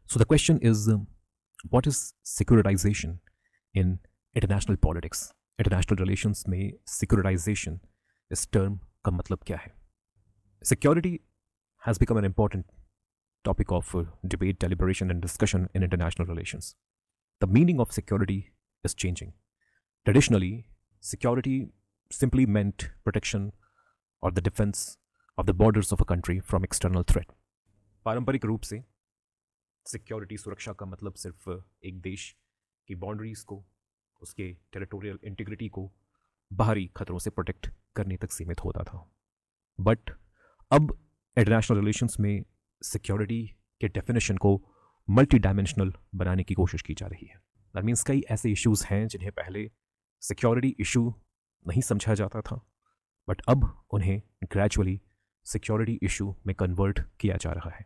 So the question is, what is securitization in international politics? International relations में securitization इस term का मतलब क्या है? Security has become an important topic of debate, deliberation, and discussion in international relations. The meaning of security is changing. Traditionally, security simply meant protection or the defense of the borders of a country from external threat. पारंपरिक रूप से security सुरक्षा का मतलब सिर्फ एक देश की बाउंड्रीज को, उसके टेरिटोरियल इंटीग्रिटी को बाहरी खतरों से प्रोटेक्ट करने तक सीमित होता था. बट अब इंटरनेशनल रिलेशंस में सिक्योरिटी के डेफिनेशन को मल्टी डायमेंशनल बनाने की कोशिश की जा रही है. दैट मीन्स कई ऐसे इश्यूज हैं जिन्हें पहले सिक्योरिटी इशू नहीं समझा जाता था, बट अब उन्हें ग्रेजुअली सिक्योरिटी इशू में कन्वर्ट किया जा रहा है.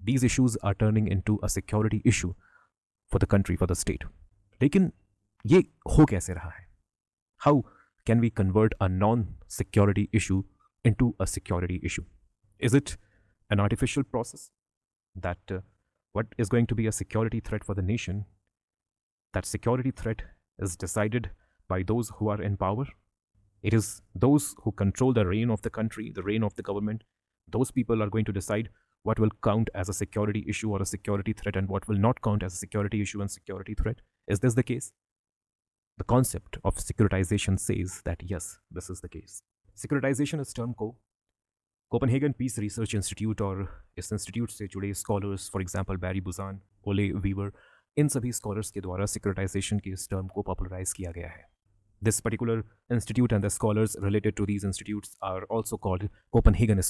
These issues are turning into a security issue for the country, for the state. लेकिन ये हो कैसे रहा है? How can we convert a non-security issue into a security issue? Is it an artificial process that what is going to be a security threat for the nation, that security threat is decided by those who are in power? It is those who control the reign of the country, the reign of the government. Those people are going to decide what will count as a security issue or a security threat and what will not count as a security issue and security threat. Is this the case? The concept of securitization says that yes, this is the case. Securitization इस term को Copenhagen Peace Research institute और इस institute से जुड़े scholars, for example बैरी बुजान, ओले Weaver, इन सभी scholars के द्वारा सिक्योरिटाइजेशन के इस टर्म को पॉपुलराइज किया गया है. This particular institute and the scholars related to these institutes are also called Copenhagen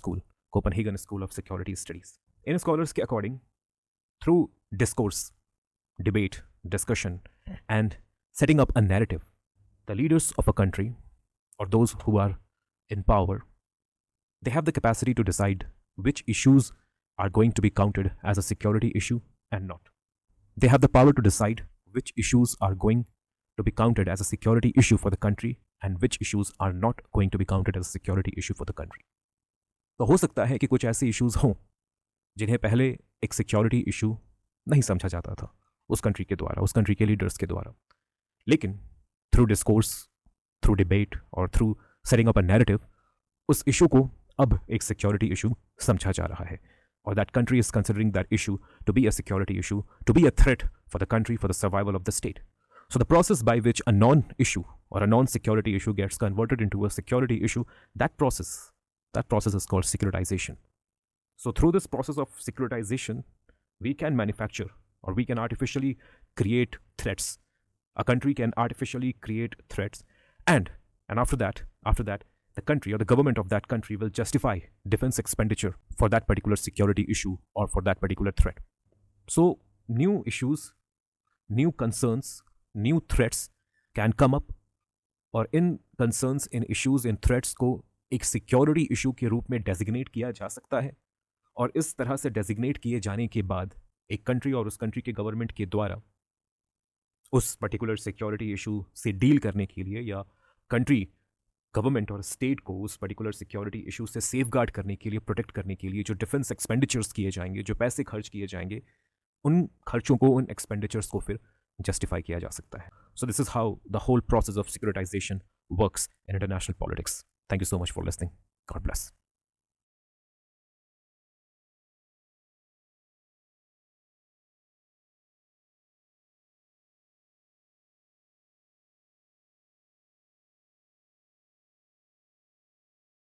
School of Security Studies. In scholars के according, through discourse, debate, discussion, and setting up a narrative, the leaders of a country or those who are in power, they have the capacity to decide which issues are going to be counted as a security issue and not. They have the power to decide which issues are going to be counted as a security issue for the country and which issues are not going to be counted as a security issue for the country. तो हो सकता है कि कुछ ऐसे issues हों जिन्हें पहले एक सिक्योरिटी इशू नहीं समझा जाता था उस कंट्री के द्वारा, उस कंट्री के लीडर्स के द्वारा, लेकिन थ्रू डिस्कोर्स, थ्रू डिबेट और through setting up a narrative उस इशू को अब एक सिक्योरिटी इशू समझा जा रहा है. और that country is considering that issue to be a security issue, to be a threat for the country, for the survival of the state. So the process by which a non-issue or a non-security issue gets converted into a security issue, that process is called securitization. So through this process of securitization, we can manufacture or we can artificially create threats. A country can artificially create threats, and after that, the country or the government of that country will justify defense expenditure for that particular security issue or for that particular threat. So new issues, new concerns, new threats can come up, और इन concerns, इन issues, इन threats को एक security issue के रूप में designate किया जा सकता है. और इस तरह से designate किए जाने के बाद एक country और उस country के government के द्वारा उस particular security issue से deal करने के लिए या country, government और state को उस particular security issue से safeguard करने के लिए, protect करने के लिए जो defense expenditures किए जाएंगे, जो पैसे खर्च किए जाएंगे, उन खर्चों को, उन expenditures को फिर justify किया जा सकता है. So this is how the whole process of securitization works in international politics. Thank you so much for listening. God bless.